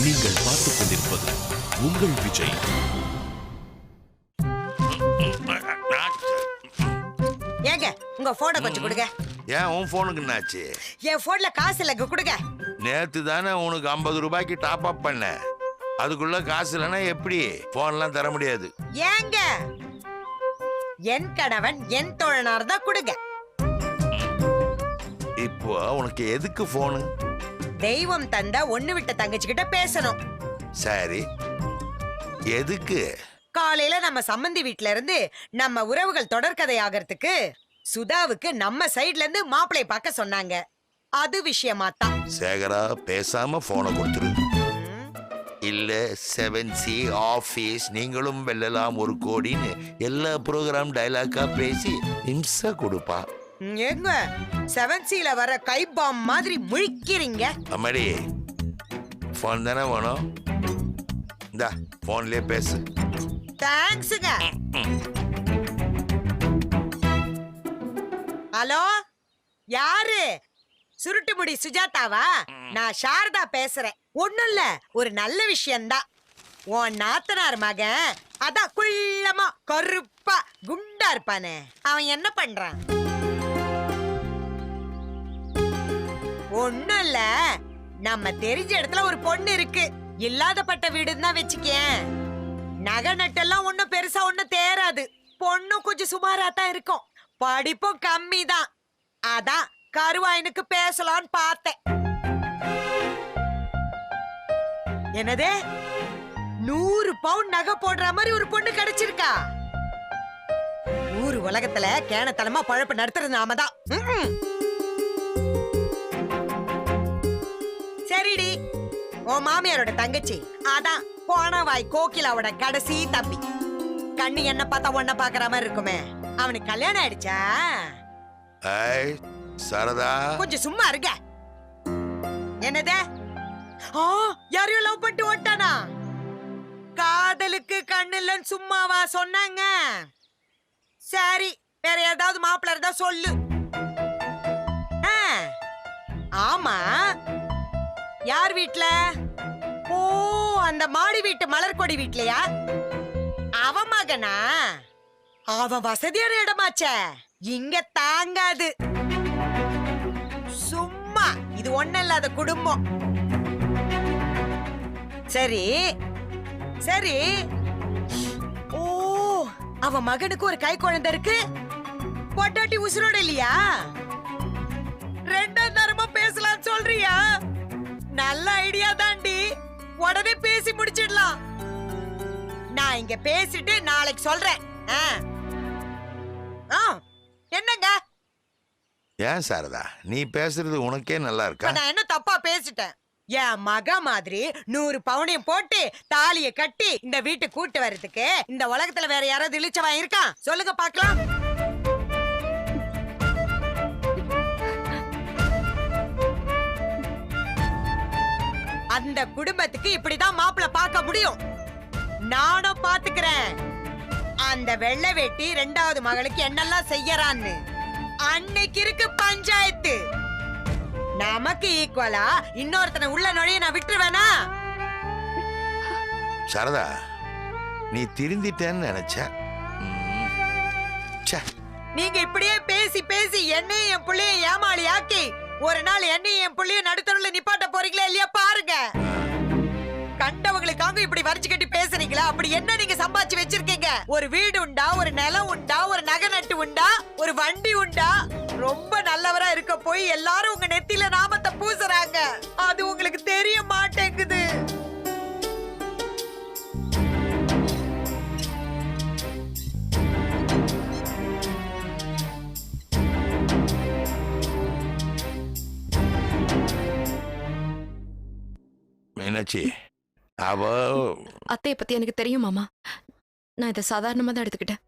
நீங்கள் பார்த்துக் கொண்டிருப்பது உங்கள் விஜய். ஏங்க உங்க போனை கொஞ்சம் கொடுங்க. ஏன் உன் போனுக்கு என்னாச்சு? என் போன்ல காசு இல்லங்க, கொடுங்க. நேத்து தானே உனக்கு 50 ரூபாய்க்கு டாப் அப் பண்ண. அதுக்குள்ள காசு இல்லைன்னா எப்படி போன்லாம் தர முடியாது. ஏங்க என் கணவன் என் தோழனார் தான், கொடுங்க. இப்போ உனக்கு எதுக்கு போனு? தெய்வம் தந்த ஒண்ணு விட்ட தங்கச்சி கிட்ட பேசணும். சரி, எதுக்கு? காலையில நம்ம சம்பந்தி வீட்ல இருந்து நம்ம உறவுகள் தொடர்கதை ஆகிறதுக்கு சுதாவுக்கு நம்ம சைடுல இருந்து மாப்பிளை பார்க்க சொன்னாங்க. அது விஷயமாத்தான். சேகரா, பேசாம போனை கொடுத்துரு. இல்ல 7C ஆபீஸ் நீங்களும் வெல்லலாம் 1 கோடின்னு எல்லா ப்ரோக்ராம் டைலாக்கா பேசி இம்சா கொடுப்பா. ஏங்க 7Cல வர கை பாம் மாதிரி முழிக்கிறீங்க. அம்மாடி, போன் தானே வேணும்? இந்தா போன்லயே பேசு. தேங்க்ஸுங்க. ஹலோ, யாரு? சுருட்டு முடி சுஜாதாவா? நான் சாரதா பேசுறேன். ஒண்ணும் இல்ல, ஒரு நல்ல விஷயம்தான். உன் நாத்தனார் மகன் அதான் குள்ளமா கருப்பா குண்டா இருப்பானே, அவன் என்ன பண்றான்? ஒண்ணும் இல்ல, நம்ம தெரிஞ்ச இடத்துல ஒரு பொண்ணு இருக்கு. இல்லாதப்பட்ட வீடுன்னு தான் வச்சுக்கேன். நகை நட்டெல்லாம் ஒண்ணும் பெருசா ஒண்ணும் தேராது. பொண்ணும் கொஞ்சம் சுமாரா தான் இருக்கும். படிப்பும் கம்மி தான். அதான் கருவாயனுக்கு பேசலான்னு பார்த்தேன். என்னது 100 பவுன் நகை போடுற மாதிரி ஒரு பொண்ணு கிடைச்சிருக்கா? ஊரு உலகத்துல கேனத்தனமா பழப்பு நடத்துறது நாமதான். சரிடி, உன் மாமியாரோட தங்கச்சி அதான் போனவாய் கோகிலாவோட கடைசி தம்பி. கண்ணு என்ன பார்த்தா ஒன்ன பாக்குற மாதிரி இருக்குமே, அவனுக்கு கல்யாணம் ஆயிடுச்சா? ஐய் சரதா, கொஞ்சம் சும்மா இருங்க. என்னது? யாரையும் லவ் பண்ணிட்டு ஓட்டானா? காதலுக்கு கண்ணு இல்லன்னு சும்மாவா சொன்னாங்க? சரி, வேற ஏதாவது மாப்பிள்ள இருந்தா சொல்லு. ஆமா, யார் வீட்ல? ஓ, அந்த மாடி வீட்டு மலர்கொடி வீட்லயா? அவன் மகனா? அவன் வசதியான இடமாச்சே, இங்க தாங்காது. சும்மா இது ஒண்ணு இல்லாத குடும்பம். சரி சரி. ஓ, அவன் மகனுக்கு ஒரு கை குழந்தை இருக்கு. பொட்டாட்டி உசுரோட இல்லையா? 2ஆம் தரமா பேசலாம் சொல்றியா? நல்ல ஐடியா தாண்டி, உடனே பேசி முடிச்சிடலாம். நான் இங்க பேசிட்டு நாளைக்கு சொல்றேன். என்னங்க? ஏன் சாரதா, நீ பேசுறது உனக்கே நல்லா இருக்கா? நான் என்ன தப்பா பேசிட்டேன்? என் மக மாதிரி 100 பவுனையும் போட்டு தாலிய கட்டி இந்த வீட்டுக்கு கூட்டு வர்றதுக்கு இந்த உலகத்துல வேற யாராவது இழிச்சவன் இருக்கான்? சொல்லுங்க பாக்கலாம். அந்த குடும்பத்துக்கு இப்படிதான் மாப்பிள்ள பார்க்க முடியும். நானும் பாத்துக்கிறேன். அந்த வெள்ளை வேட்டி 2வது மகளுக்கு என்னெல்லாம் செய்யறான்னு. அன்னைக்கு இருக்கு பஞ்சாயத்து. நமக்கு ஈக்குவலா இன்னொருத்தனை உள்ள நுழைய நான் விட்டுருவேனா? சரதா, நீ திருந்திட்டேன்னு நினைச்சேன். நீங்க இப்படியே பேசி பேசி என்னையும் என் புள்ளைய ஏமாளி ஆக்கி ஒரு நாள் என்னையும் என் புள்ளைய நடுத்தருல நிப்பாட்ட போறீங்களா இல்லையா பாருங்க. கண்டவங்களுக்காக இப்படி வரிச்சு கட்டி பேசுறீங்களா? அப்படி என்ன நீங்க சம்பாதிச்சு வச்சிருக்கீங்க? ஒரு வீடு உண்டா? ஒரு நிலம் உண்டா? ஒரு நகை நட்டு உண்டா? ஒரு வண்டி உண்டா? ரொம்ப நல்லவரா இருக்க போய் எல்லாரும் உங்க நெத்தியில நாமத்தை பூசுறாங்க. அது உங்களுக்கு தெரிய மாட்டேங்குது. மீனாட்சி, அவ அத்தைய பத்தி எனக்கு தெரியும் மாமா. நான் இதை சாதாரணமா தான் எடுத்துக்கிட்டேன்.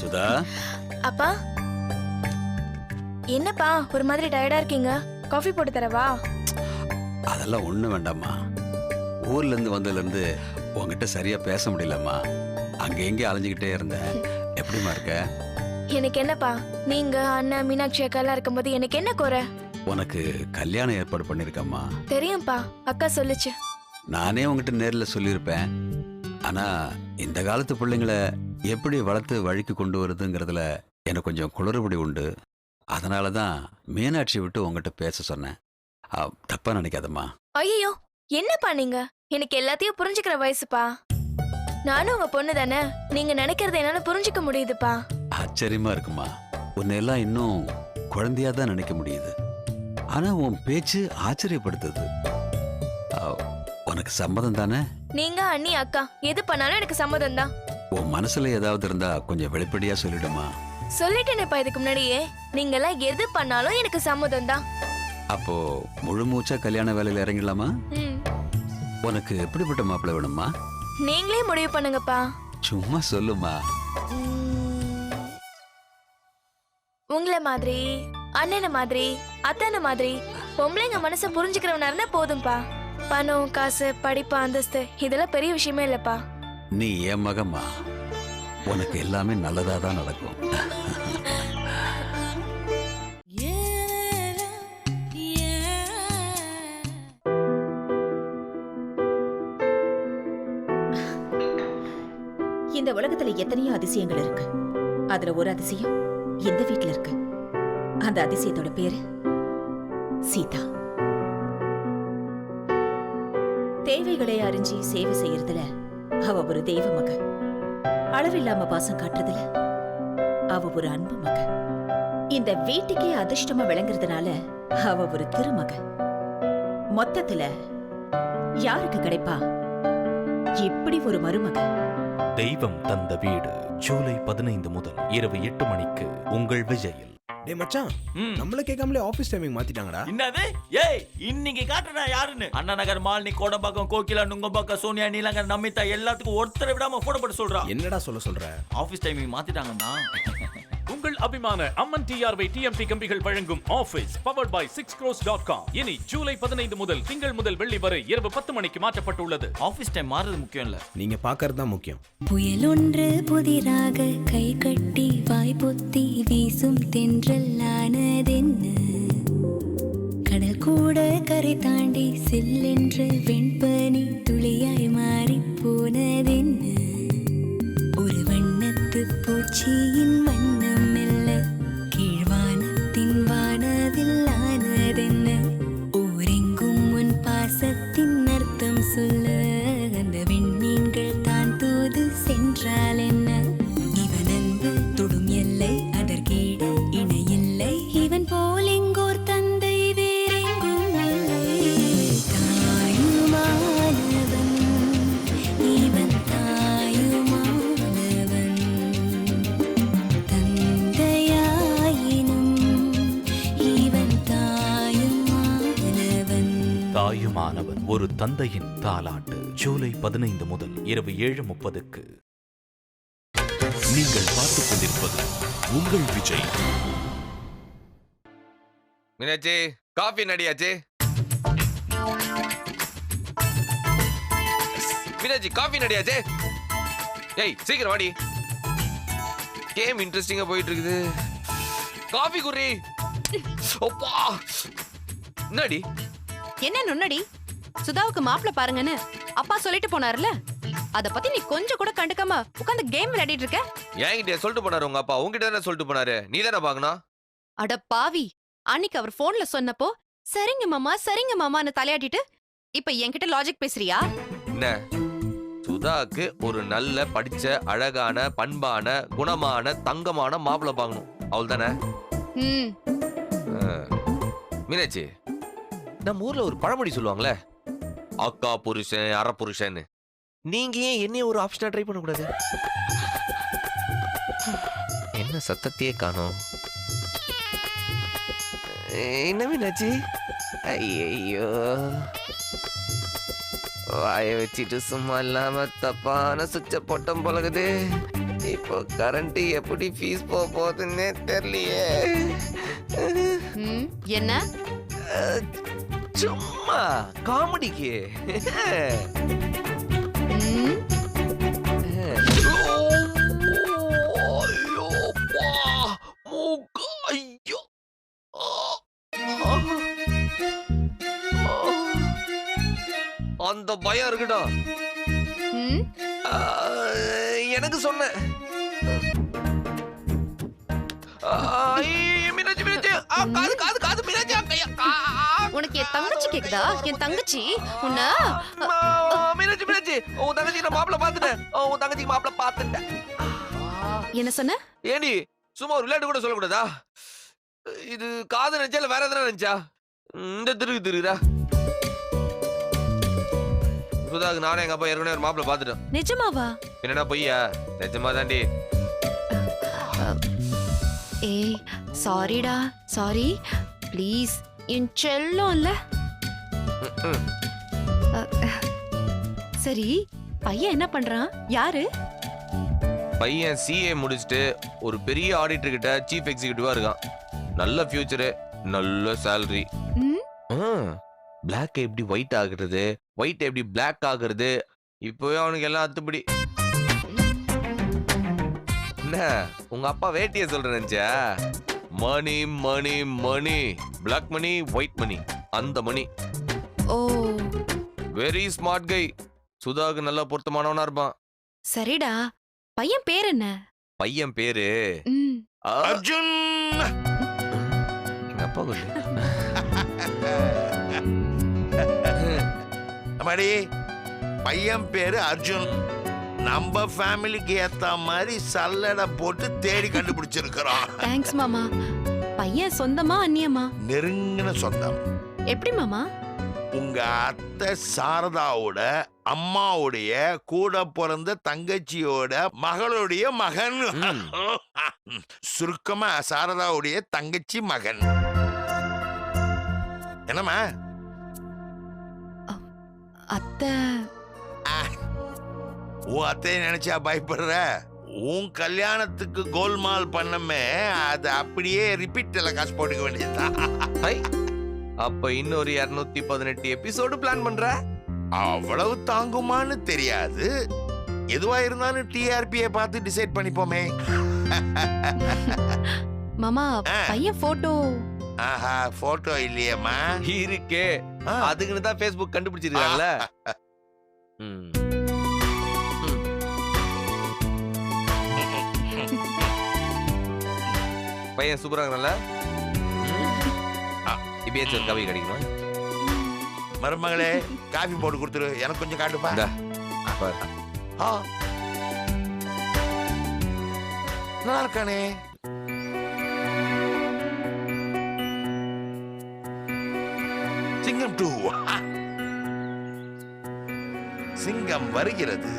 சுதா, அப்பா, என்னப்பா ஒரு மாதிரி டயர்டா இருக்கீங்க? காஃபி போட்டு தரவா? அதெல்லாம் ஒண்ணு வேண்டாம்மா. ஊர்ல இருந்து வந்ததுல இருந்து உங்ககிட்ட சரியா பேச முடியலம்மா. அங்க எங்கே அலைஞ்சுக்கிட்டே இருந்தேன். எப்படிமா இருக்க? எனக்கு என்னப்பா, நீங்க அண்ணன் மீனாட்சி அக்கா எல்லாம் இருக்கும்போது எனக்கு என்ன குறை? உனக்கு கல்யாணம் ஏற்பாடு பண்ணிருக்கம்மா. தெரியும்பா, அக்கா சொல்லுச்சு. நானே உங்ககிட்ட நேர்ல சொல்லியிருப்பேன். ஆனா இந்த காலத்து பிள்ளைங்களை எப்படி வளர்த்து வழிக்கு கொண்டு வருதுங்கிறதுல எனக்கு கொஞ்சம் குளறுபடி உண்டு. அதனாலதான் மீனாட்சி விட்டு உங்ககிட்ட பேச சொன்னேன். தப்பா நினைக்காதம்மா. ஐயோ, என்னப்பா நீங்க? எனக்கு எல்லாத்தையும் புரிஞ்சுக்கிற வயசுப்பா. நானும் உங்க பொண்ணு தானே. நீங்க நினைக்கிறத என்னால புரிஞ்சுக்க முடியுதுப்பா. ஆச்சரியமா இருக்குமா. உன்னை எல்லாம் இன்னும் குழந்தையா தான் நினைக்க முடியுது. ஆனா உன் பேச்சு ஆச்சரியப்படுத்துது. உனக்கு சம்மதம் தானே? நீங்க அண்ணி அக்கா எது பண்ணாலும் எனக்கு சம்மதம் தான். உன் மனசுல ஏதாவது இருந்தா கொஞ்சம் வெளிப்படையா சொல்லிடுமா. சொல்லிட்டேனேப்பா இதுக்கு முன்னாடியே. நீங்க எல்லாம் எது பண்ணாலும் எனக்கு சம்மதம் தான். அப்போ முழு மூச்சா கல்யாண வேலையில இறங்கிடலாமா? உனக்கு எப்படிப்பட்ட மாப்பிள்ளை வேணுமா? நீங்களே முடிவு பண்ணுங்கப்பா. சும்மா சொல்லுமா. உங்கள மாதிரி, அண்ணன மாதிரி, அத்தனை மாதிரி பொம்பளைங்க மனசை புரிஞ்சுக்கிறவனா இருந்தா போதும்பா. பணம், காசு, படிப்பு, அந்தஸ்து இதெல்லாம் பெரிய விஷயமே இல்லப்பா. நீ என் மகம்மா. உனக்கு எல்லாமே நல்லதா தான் நடக்கும். இந்த உலகத்துல எத்தனையோ அதிசயங்கள் இருக்கு. அதுல ஒரு அதிசயம் இந்த வீட்ல இருக்கு. அந்த அதிசயத்தோட பேரு சீதா. தேவைகளை அறிஞ்சி சேவை செய்யறதுல அவ ஒரு தெய்வ மக. அளவில்லாம பாசம் காட்டுறதுல அவ ஒரு அன்பு மக. இந்த வீட்டுக்கே அதிர்ஷ்டமா விளங்குறதுனால அவ ஒரு திருமக. மொத்தத்துல யாருக்கு கிடைப்பா இப்படி ஒரு மருமக? தெய்வம் தந்த வீடு ஜூலை 15 முதல் இரவு 8 மணிக்கு உங்கள் விஜயில். டேய் மச்சான், நம்மள கேட்காமலே ஆபீஸ் டைமிங் மாத்திட்டாங்கடா. என்னது? ஏய், இன்னைக்கு காட்டுறா யாருன்னு. அண்ணா நகர், மாலினி, கோடம்பாக்கம், கோகிலா, நுங்கம்பாக்கம், சோனியா, நீலங்கர், நமிதா எல்லாத்துக்கும் ஒருத்தரை விடாம போட போட்டு சொல்றா. என்னடா சொல்ற? ஆபீஸ் டைமிங் மாத்திட்டாங்கன்னா உங்கள் அபிமான அம்மன் டிஆர்வை டிஎம்டி கம்பிகள் வழங்கும் ஆபீஸ் பவர்ட் பை 6crores.com இனி ஜூலை 15 முதல் திங்கள் முதல் வெள்ளி வரை இரவு 10 மணிக்கு மாற்றப்பட்டுள்ளது. ஆபீஸ் டைம் மாறுறது முக்கியம் இல்ல, நீங்க பாக்குறது தான் முக்கியம். புயல் ஒன்று புதிராக கை கட்டி வாய் பொத்தி வீசும் தென்றலானதென்ன, கடல் கூட கரை தாண்டி சில்லென்று வெண்பனி துளியாய் மாறி போனதென்ன, ஒரு வண்ணத்து பூச்சியின் வண்ணம் மெல்ல கீழ்வானத்தின் வானவில் ஆனதென்ன, ஊரெங்கும் உன் பாசத்தின் அர்த்தம் சொல்ல அந்த விண்மீன்கள் தான் தூது சென்றால் என்ன, இவன் அன்பு தொடும் எல்லை அதற்கீட இணையில்லை, இவன் போல் எங்கோர் தந்தை வேறெங்கும் இல்லை, தாயுமானவன் இவன் தாயுமானவன், தந்தையாயினும் இவன் தாயுமானவன். தாயுமானவன் ஒரு தந்தையின் தாலாட்டு ஜூலை 15 முதல் இரவு 7:30க்கு. நீங்கள் பார்த்துக் கொண்டிருப்பது உங்கள் விஜய். மீனாட்சி, காஃபி நடியாச்சு. மீனாட்சி, காஃபி நடியாச்சு. ஏய், சீக்கிரம் வாடி. கேம் இன்ட்ரெஸ்டிங்கா போயிட்டு இருக்குது. காஃபி குர்ரி. அப்பா, என்னடி? என்ன நுண்ணடி? சுதாவுக்கு மாப்பிள்ள பாருங்கன்னு அப்பா சொல்லிட்டு போனார்ல, அத பத்தி நீ கொஞ்சம் கூட கண்டுக்காம உட்கார்ந்து கேம் விளையாடிட்டு இருக்க. என்கிட்ட சொல்லிட்டு போனாரு உங்க அப்பா. உங்ககிட்ட தானே சொல்லிட்டு போனாரு. நீ தானே பாக்கணும். அட பாவி, அன்னைக்கு அவர் போன்ல சொன்னப்போ சரிங்க மாமா சரிங்க மாமான்னு தலையாட்டிட்டு இப்ப என்கிட்ட லாஜிக் பேசுறியா? என்ன, சுதாக்கு ஒரு நல்ல படிச்ச அழகான பண்பான குணமான தங்கமான மாப்பிள்ளை பாக்கணும், அவள் தானே? மீனாட்சி, நம்ம ஊர்ல ஒரு பழமொழி சொல்லுவாங்களே, அக்கா புருஷன் அற புருஷன். நீங்க ஏன் என்னைய ஒரு ஆப்ஷனா ட்ரை பண்ண கூடாது? என்ன சத்தத்தையே காணோம். என்ன மீனாட்சி? ஐயோ, வாய வச்சிட்டு சும்மா இல்லாம தப்பான சுவிட்ச போட்டம் போலகுது. இப்போ கரண்ட் எப்படி ஃபீஸ் போக போகுதுன்னே தெரியலையே. என்ன சும்மா காமெடிக்கு. அந்த பயம் இருக்கட்டும். எனக்கு சொன்ன உனக்கு என் தங்கச்சி கேக்குதா? என் தங்கச்சி உன்ன மீனாட்சி மீனாட்சி உன் தங்கச்சி நான் மாப்பிள்ள பாத்துட்டேன். உன் தங்கச்சிக்கு மாப்பிள்ள பாத்துட்டேன். என்ன சொன்ன? ஏண்டி சும்மா ஒரு விளையாட்டு கூட சொல்லக்கூடாதா? இது காது நினைச்சா இல்ல வேற எதனா நினைச்சா? இந்த திருகுதா சுதாக்கு நானே எங்க அப்பா ஏற்கனவே ஒரு மாப்பிள்ள பாத்துட்டேன். நிஜமாவா? என்னடா பொய்யா? நிஜமா தாண்டி. ஏய் சாரிடா, சாரி ப்ளீஸ். என் செல்லம் இல்ல. சரி பையன் என்ன பண்றான்? யாரு பையன்? சிஏ முடிச்சுட்டு ஒரு பெரிய ஆடிட்டர் கிட்ட சீஃப் எக்ஸிகியூட்டிவா இருக்கான். நல்ல ஃபியூச்சரு, நல்ல சேலரி. பிளாக் எப்படி ஒயிட் ஆகுறது, ஒயிட் எப்படி பிளாக் ஆகுறது, இப்பவே அவனுக்கு எல்லாம் அத்துப்படி. என்ன உங்க அப்பா வேட்டிய சொல்ற நினைச்சா? மணி மணி மணி, பிளாக் மணி ஒயிட் மணி, அந்த மணி. ஓ வெரி ஸ்மார்ட் கை. சுதாவுக்கு நல்ல பொருத்தமானவனா இருப்பான். சரிடா, பையன் பேர் என்ன? பையன் பேரு அர்ஜுன். எங்க அப்பா சொல்லு. அம்மாடி, பையன் பேரு அர்ஜுன். நம்ம ஃபேமிலிக்கு ஏத்த மாதிரி சல்லடை போட்டு தேடி கண்டுபிடிச்சிருக்கிறோம். தேங்க்ஸ் மாமா. பையன் சொந்தமா அண்ணியமா? நெருங்கின சொந்தம். எப்படி மாமா? உங்க அத்தை சாரதாவோட அம்மாவுடைய கூட பிறந்த தங்கச்சியோட மகளுடைய மகன். சுருக்கமா சாரதாவுடைய தங்கச்சி மகன். என்னம்மா? அத்தை. உன் அத்தையை நினைச்சா பயப்படுற? உன் கல்யாணத்துக்கு கோல்மால் பண்ணமே, அது அப்படியே ரிப்பீட் டெலிகாஸ்ட் போட்டுக்க வேண்டியதுதான். அப்ப இன்னொரு 218 எபிசோடு பிளான் பண்ற? அவ்வளவு தாங்குமான்னு தெரியாது. எதுவா இருந்தாலும் டிஆர்பியை பார்த்து டிசைட் பண்ணிப்போமே. மாமா பையன் போட்டோ. ஆஹா, போட்டோ இல்லையேம்மா. இருக்கே, அதுக்குன்னு தான் Facebook கண்டுபிடிச்சிருக்காங்கல்ல. பையன் சூப்பரா இருக்கல. இப்பயாச்சும் ஒரு காபி கிடைக்குமா? மருமகளே, காபி போட்டு கொடுத்துரு. எனக்கு கொஞ்சம் காட்டுப்பா. நல்லா இருக்கானே. சிங்கம் 2. சிங்கம் வருகிறது.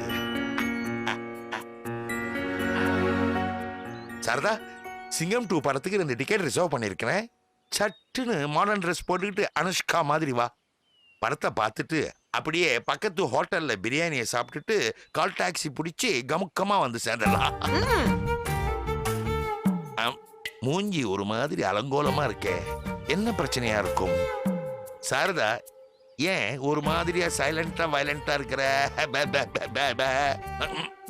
சாரதா, சிங்கம் 2 படத்துக்கு 2 டிக்கெட் ரிசர்வ் பண்ணிருக்கிறேன். சட்டுன்னு மாடர்ன் ட்ரெஸ் போட்டுக்கிட்டு அனுஷ்கா மாதிரி வா. படத்தை பார்த்துட்டு அப்படியே பக்கத்து ஹோட்டல்ல பிரியாணியை சாப்பிட்டுட்டு கால் டாக்ஸி பிடிச்சி கமுக்கமா வந்து சேர்ந்துடலாம். மூஞ்சி ஒரு மாதிரி அலங்கோலமா இருக்கே, என்ன பிரச்சனையா இருக்கும்? சாரதா, ஏன் ஒரு மாதிரியா சைலண்டா வயலண்டா இருக்கிற?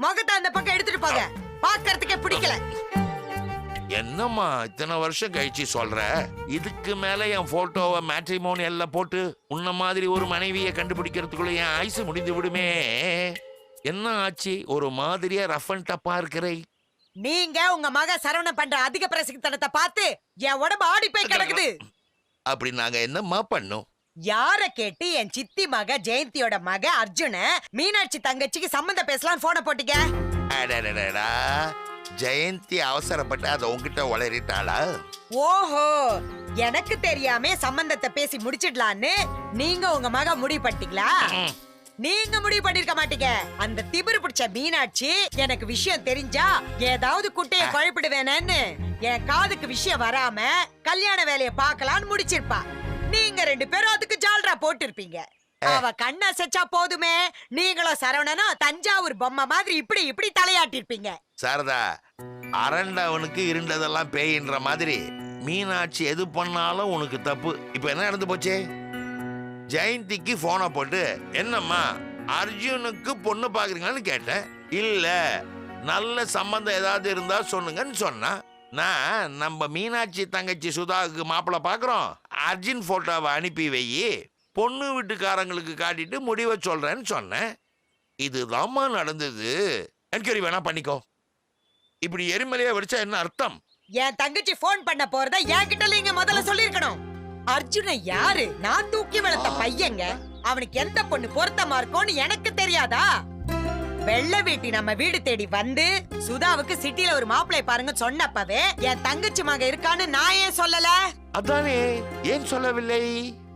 முகத்தை அந்த பக்கம் எடுத்துட்டு போங்க, பாக்குறதுக்கே பிடிக்கல. என்னம்மா இத்தனை வருஷம் கழிச்சு சொல்ற? இதுக்கு மேல என் போட்டோவை மேட்ரிமோனியல்ல போட்டு உன்ன மாதிரி ஒரு மனைவியை கண்டுபிடிக்கிறதுக்குள்ள என் ஆயுசு முடிந்து விடுமே. என்ன ஆச்சு? ஒரு மாதிரியா ரஃப் அண்ட் டப்பா இருக்கிறே. நீங்க உங்க மக சரவணன் பண்ற அதிக பிரசக்தனத்தை பார்த்து என் உடம்பு ஆடி போய் கிடக்குது. அப்படி நாங்க என்னம்மா பண்ணோம்? யார கேட்டு என் சித்தி மக ஜெயந்தியோட மக அர்ஜுன மீனாட்சி தங்கச்சிக்கு சம்பந்தம் பேசலாம் போன போட்டீங்க? ஜெயந்தி அவசரப்பட்டு அதை உங்ககிட்ட உளறிட்டாளா? ஓஹோ, எனக்கு தெரியாம சம்பந்தத்தை பேசி முடிச்சிடலான்னு நீங்க உங்க மக முடிவு பண்ணிட்டீங்களா? நீங்க முடிவு பண்ணிருக்க மாட்டீங்க. அந்த திமிரு பிடிச்ச மீனாட்சி எனக்கு விஷயம் தெரிஞ்சா ஏதாவது குட்டைய குழப்பிடுவேனேன்னு என் காதுக்கு விஷயம் வராம கல்யாண வேலையை பார்க்கலான்னு முடிச்சிருப்பா. நீங்க 2 பேரும் அதுக்கு ஜால்ரா போட்டு இருப்பீங்க. அவ கண்ண அசைச்சா போதுமே, நீங்களும் சரவணனும் தஞ்சாவூர் பொம்மை மாதிரி இப்படி இப்படி தலையாட்டிருப்பீங்க. சாரதா, அரண்டவனுக்கு இருண்டதெல்லாம் பேயின்ற மாதிரி மீனாட்சி எது பண்ணாலும் உனக்கு தப்பு. இப்ப என்ன நடந்து போச்சு? ஜெயந்திக்கு போனை போட்டு, என்னம்மா அர்ஜுனுக்கு பொண்ணு பாக்குறீங்களான்னு கேட்டேன். இல்ல, நல்ல சம்பந்தம் ஏதாவது இருந்தா சொல்லுங்கன்னு சொன்னா. நான் நம்ம மீனாட்சி தங்கச்சி சுதாவுக்கு மாப்பிள்ளை பாக்குறோம், அர்ஜுன் போட்டோவை அனுப்பி வை, பொண்ணு வீட்டுக்காரங்களுக்கு காட்டிட்டு முடிவை சொல்றேன்னு சொன்னேன். இதுதாம்மா நடந்தது. என்கொயரி வேணா பண்ணிக்கோ. இப்படி எரிமலையா வெடிச்சா என்ன அர்த்தம்? என் தங்கச்சி போன் பண்ண போறத என்கிட்ட நீங்க முதல்ல சொல்லிருக்கணும். அர்ஜுன யாரு? நான் தூக்கி வளர்த்த பையங்க. அவனுக்கு எந்த பொண்ணு பொருத்தமா இருக்கும்னு எனக்கு தெரியாதா? வெள்ளை வேட்டி நம்ம வீடு தேடி வந்து சுதாவுக்கு சிட்டில ஒரு மாப்பிள்ளை பாருங்க சொன்னப்பவே என் தங்கச்சி மக இருக்கான்னு நான் ஏன் சொல்லல? அதானே, ஏன் சொல்லவில்லை?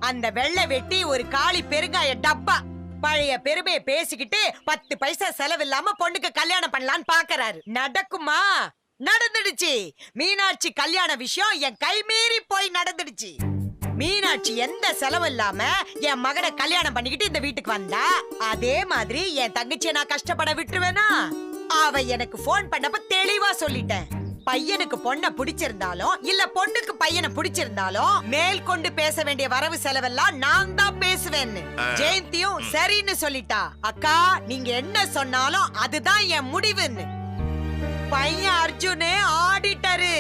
அந்த வெள்ளை வெட்டி ஒரு காளி பெருங்காய டப்பா. பழைய பெருமையை பேசிக்கிட்டு 10 பைசா செலவில்லாம பொண்ணுக்கு கல்யாணம் பண்ணலான்னு பாக்குறாரு. நடக்குமா? நடந்துடுச்சு. மீனாட்சி கல்யாண விஷயம் என் கை மீறி போய் நடந்துடுச்சு. மீனாட்சி எந்த செலவு இல்லாம என் மகனை கல்யாணம் பண்ணிக்கிட்டு இந்த வீட்டுக்கு வந்தா, அதே மாதிரி என் தங்கச்சியை நான் கஷ்டப்பட விட்டுருவேனா? அவ எனக்கு போன் பண்ணப்ப தெளிவா சொல்லிட்டேன். பையனுக்கு பொண்ண பிடிச்சிருந்தாலும் இல்ல பொண்ணுக்கு பையனை பிடிச்சிருந்தாலும் மேல் கொண்டு பேச வேண்டிய வரவு செலவெல்லாம் நான் தான் பேசுவேன்னு. ஜெயந்தியும் சரின்னு சொல்லிட்டா. அக்கா, நீங்க என்ன சொன்னாலும் அதுதான் என் முடிவுன்னு. பையன் அர்ஜுனு ஆடிட்டரு.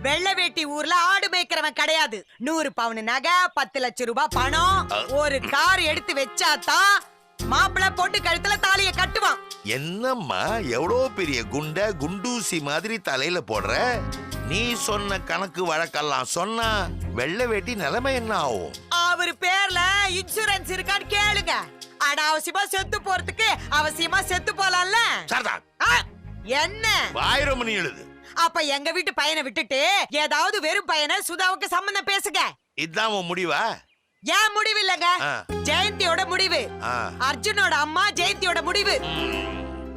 வெள்ளை வேட்டி ஊர்ல ஆடு மேய்க்கிறவன் கிடையாது. 100 பவுன் நகை, 10 லட்சம் ரூபாய் பணம், ஒரு கார் எடுத்து வச்சாதான் மாப்பிள்ளை பொண்ணு கழுத்துல தாலிய கட்டுவான். என்னம்மா எவ்வளோ பெரிய குண்டூசி மாதிரி தலையில போடுற? நீ சொன்ன கணக்கு வழக்கெல்லாம் சொன்னா வெள்ளை வேட்டி நிலைமை என்ன ஆகும்? அவர் பேர்ல இன்சூரன்ஸ் இருக்கான்னு கேளுங்க. அனாவசியமா செத்து போறதுக்கு அவசியமா செத்து போலாம்ல. என்ன வாயிரமணி எழுது. அப்ப எங்க வீட்டு பையனை விட்டுட்டு ஏதாவது வெறும் பையனை சுதாவுக்கு சம்பந்தம் பேசுங்க. இதான் உன் முடிவா? ஏன் முடிவு இல்லங்க, ஜெயந்தியோட முடிவு. அர்ஜுனோட அம்மா ஜெயந்தியோட முடிவு.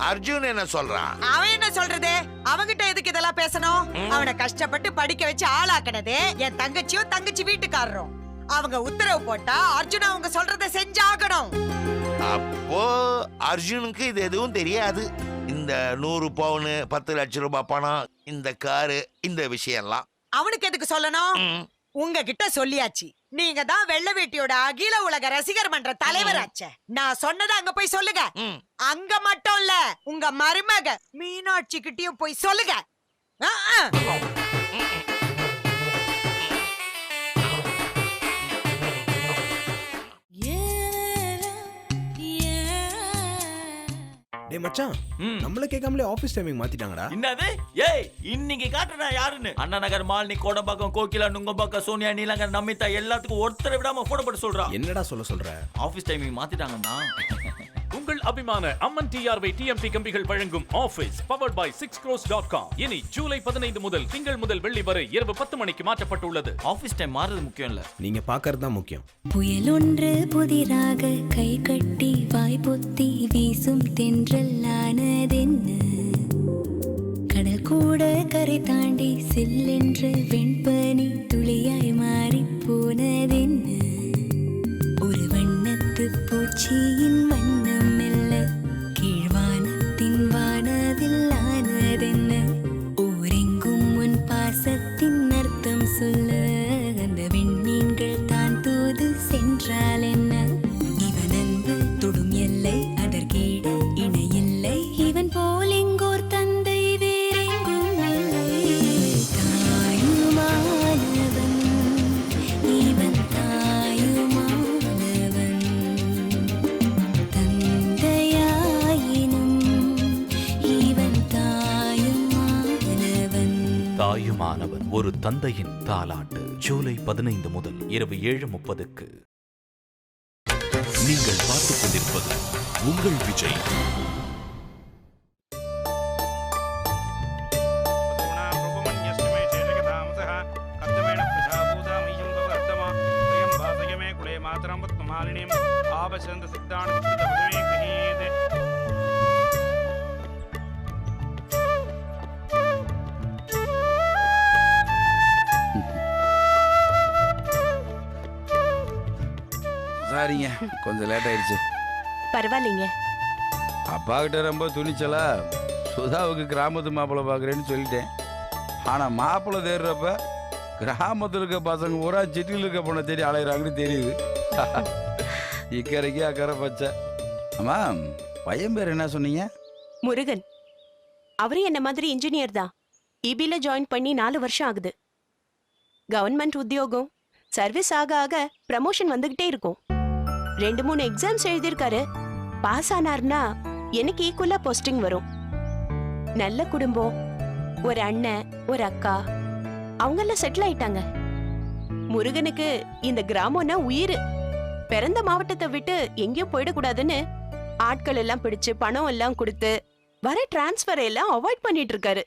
அர்ஜுன் என்ன சொல்றான்? அவன் என்ன சொல்றது? அவங்கிட்ட எதுக்கு இதெல்லாம் பேசணும்? அவனை கஷ்டப்பட்டு படிக்க வச்சு ஆளாக்குனதே என் தங்கச்சியும் தங்கச்சி வீட்டுக்காரரும். அவங்க உத்தரவு போட்டா அர்ஜுன் அவங்க சொல்றதை செஞ்சாகணும். அப்போ அர்ஜுனுக்கு இது எதுவும் தெரியாது. இந்த 100 பவுன் 10 லட்சம் ரூபாய் பணம், இந்த காரு, இந்த விஷயம்லாம் அவனுக்கு எதுக்கு சொல்லணும்? உங்ககிட்ட சொல்லியாச்சு. நீங்க தான் வெள்ளை வேட்டியோட அகில உலக ரசிகர் மன்ற தலைவராச்சே. நான் சொன்னதை அங்க போய் சொல்லுங்க. அங்க மட்டும் இல்ல, உங்க மருமக மீனாட்சி கிட்டயும் போய் சொல்லுங்க. டேய் மச்சான், நம்மள கேட்காமலே ஆபீஸ் டைமிங் மாத்திட்டாங்கடா. என்னது? ஏய், இன்னைக்கு காட்டுறா யாருன்னு? அண்ணா நகர், மாலினி, கோடம்பாக்கம், கோகிலா, நுங்கம்பாக்கம், சோனியா, நீலங்கர், நமிதா எல்லாத்துக்கும் ஒருத்தரை விடாம போட போட சொல்றா. என்னடா சொல்ற? ஆபீஸ் டைமிங் மாத்திட்டாங்கண்ணா. உங்கள் அபிமான அம்மன் டிஆர்வை டிஎம்டி கம்பிகள் வழங்கும் ஆபீஸ் பவர்ட் பை 6crores.com இனி ஜூலை 15 முதல் திங்கள் முதல் வெள்ளி வரை இரவு 10 மணிக்கு மாற்றப்பட்டுள்ளது. ஆபீஸ் டைம் மாறுறது முக்கியம் இல்ல, நீங்க பாக்குறது தான் முக்கியம். புயலொன்று புதிராக கை கட்டி வாய் பொத்தி வீசும் தென்றலானதென்ன, கடல் கூட கரை தாண்டி சில்லென்று வெண்பனி துளியாய் மாறி போனதென்ன, ஒரு வண்ணத்து பூச்சியின் வண்ணம் மெல்ல கீழ்வானத்தின் வானவில் ஆனதென்ன, ஊரெங்கும் உன் பாசத்தின் அர்த்தம் சொல்ல அந்த விண்மீன்கள் தான் தூது சென்றால் என்ன, இவன் அன்பு தொடும் எல்லை அதற்கீடு இணையில்லை, இவன் போல் எங்கோர் தந்தை வேறெங்கும் இல்லை, தாயுமானவன் இவன் தாயுமானவன், தந்தையாயினும் இவன் தாயுமானவன். தாயுமானவன் ஒரு தந்தையின் தாலாட்டு. ஜூலை 15 முதல் இரவு 7:30க்கு. நீங்கள் பார்த்துக் கொண்டிருப்பது உங்கள் விஜய். சாரிங்க, கொஞ்சம் லேட் ஆயிடுச்சு. பரவாயில்லைங்க. அப்பா கிட்ட ரொம்ப துணிச்சலா சுதாவுக்கு கிராமத்து மாப்பிள்ளை பார்க்குறேன்னு சொல்லிட்டேன். ஆனால் மாப்பிள்ளை தேடுறப்ப கிராமத்தில் இருக்க பசங்க பூரா சிட்டியில் இருக்க பொண்ணை தேடி அலையிறாங்கன்னு தெரியுது. இக்கரைக்கு அக்கறை பச்சை. ஆமா, பையன் பேர் என்ன சொன்னீங்க? முருகன். அவரும் என்ன மாதிரி இன்ஜினியர் தான். இபில ஜாயின் பண்ணி 4 வருஷம் ஆகுது. கவர்மெண்ட் உத்தியோகம். சர்வீஸ் ஆக ஆக ப்ரமோஷன் வந்துகிட்டே இருக்கும். 2-3 எக்ஸாம்ஸ் எழுதியிருக்காரு. பாஸ் ஆனார்னா எனக்கு ஈக்குவலா போஸ்டிங் வரும். நல்ல குடும்பம், ஒரு அண்ணன், ஒரு அக்கா, அவங்கெல்லாம் செட்டில் ஆயிட்டாங்க. முருகனுக்கு இந்த கிராமம்னா உயிர். பிறந்த மாவட்டத்தை விட்டு எங்கேயும் போயிடக்கூடாதுன்னு ஆட்கள் எல்லாம் பிடிச்சு பணம் எல்லாம் கொடுத்து வர டிரான்ஸ்பர் எல்லாம் அவாய்ட் பண்ணிட்டு இருக்காரு.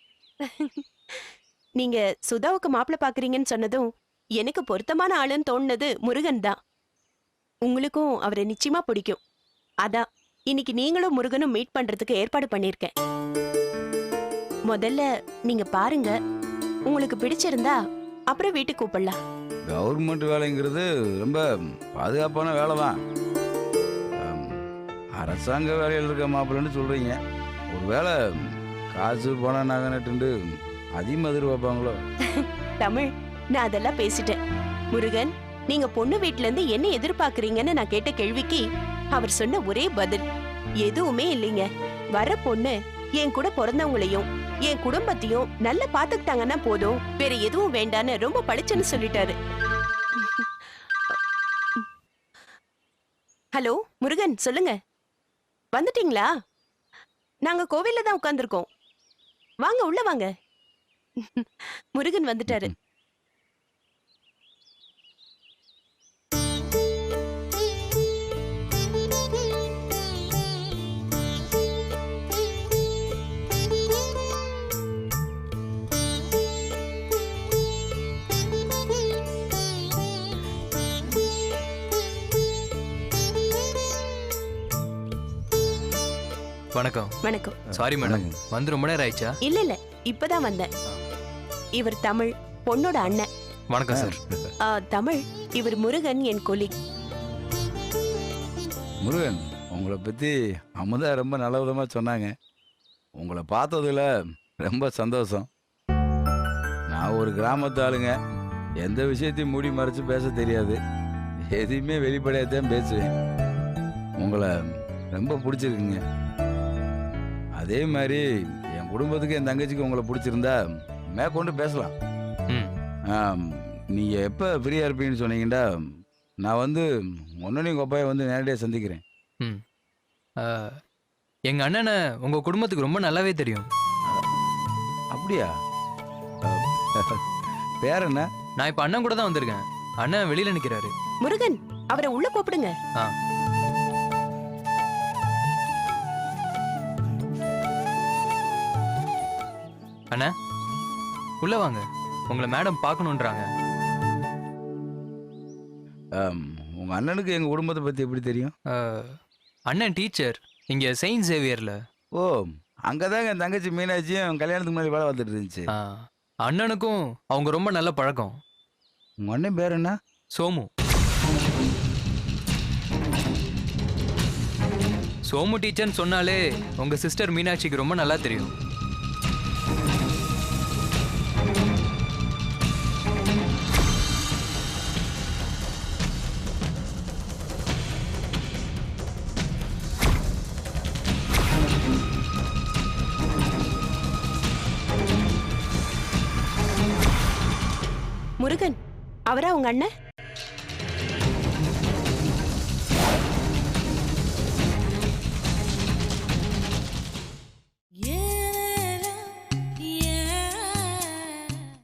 நீங்க சுதாவுக்கு மாப்பிள்ளை பாக்குறீங்கன்னு சொன்னதும் எனக்கு பொருத்தமான ஆளுன்னு தோணுனது முருகன் தான். உங்களுக்கும் அவரை நிச்சயமா பிடிக்கும். அதான் இன்னைக்கு நீங்களும் முருகனும் மீட் பண்றதுக்கு ஏற்பாடு பண்ணிருக்கேன். முதல்ல நீங்க பாருங்க, உங்களுக்கு பிடிச்சிருந்தா அப்புறம் வீட்டுக்கு கூப்பிடலாம். கவர்மெண்ட் வேலைங்கிறது ரொம்ப பாதுகாப்பான வேலை தான். அரசாங்க வேலையில் இருக்க மாப்பிள்ளைன்னு சொல்றீங்க. ஒரு வேலை காசு பணம் நகை நட்டு அதிகமாக எதிர்பார்ப்பாங்களோ? தமிழ், நான் அதெல்லாம் பேசிட்டேன். முருகன், நீங்க பொண்ணு வீட்ல இருந்து என்ன எதிர்பார்க்கறீங்கன்னு நான் கேட்ட கேள்விக்கு அவர் சொன்ன ஒரே பதில் எதுவுமே இல்லைங்க. வர பொண்ணு என் கூட பிறந்தவங்களையும் என் குடும்பத்தையும் நல்லா பாத்துக்கிட்டாங்கன்னா போதும், வேற எதுவும் வேண்டான்னு ரொம்ப பளிச்சுன்னு சொல்லிட்டாரு. ஹலோ முருகன், சொல்லுங்க. வந்துட்டீங்களா? நாங்க கோவில்ல தான் உட்கார்ந்துருக்கோம். வாங்க, உள்ள வாங்க. முருகன் வந்துட்டாரு. வணக்கம். வணக்கம். சாரி மேடம், வந்து ரொம்ப நேரம் ஆயிடுச்சா? இல்ல இல்ல, இப்பதான் வந்தேன். இவர் தமிழ், பொண்ணோட அண்ணன். வணக்கம் சார். தமிழ், இவர் முருகன், என் கொலீக். முருகன், உங்களை பற்றி அமுதா ரொம்ப நல்ல விதமாக சொன்னாங்க. உங்களை பார்த்ததுல ரொம்ப சந்தோஷம். நான் ஒரு கிராமத்து ஆளுங்க. எந்த விஷயத்தையும் மூடி மறைச்சு பேச தெரியாது. எதையுமே வெளிப்படையாக தான் பேசுவேன். உங்களை ரொம்ப பிடிச்சிருக்குங்க. அதே மாதிரி என் குடும்பத்துக்கு என் தங்கச்சிக்கு உங்களை பிடிச்சிருந்தா மேற்கொண்டு பேசலாம். நீங்கள் எப்போ ஃப்ரீயாக இருப்பீங்கன்னு சொன்னீங்கன்னா நான் வந்து ஒன்னும் உங்கள் அப்பாயை வந்து நேரடியாக சந்திக்கிறேன். எங்கள் அண்ணனை உங்கள் குடும்பத்துக்கு ரொம்ப நல்லாவே தெரியும். அப்படியா? பேர் என்ன? நான் இப்போ அண்ணன் கூட தான் வந்திருக்கேன். அண்ணன் வெளியில் நிற்கிறாரு. முருகன், அவரை உள்ள கூப்பிடுங்க. அண்ணா, உள்ள வாங்க. உங்களை மேடம் பார்க்கணுன்றாங்க. உங்கள் அண்ணனுக்கு எங்கள் குடும்பத்தை பற்றி எப்படி தெரியும்? அண்ணன் டீச்சர் இங்கே செயின்ட் சேவியரில். ஓ, அங்கே தான் என் தங்கச்சி மீனாட்சியும் கல்யாணத்துக்கு முன்னாடி வேலை பார்த்துட்டு இருந்துச்சு. அண்ணனுக்கும் அவங்க ரொம்ப நல்ல பழக்கம். உங்கள் அண்ணன் பேர் என்ன? சோமு. சோமு டீச்சர்னு சொன்னாலே உங்கள் சிஸ்டர் மீனாட்சிக்கு ரொம்ப நல்லா தெரியும். முருகன், அவரா உங்க அண்ணன்?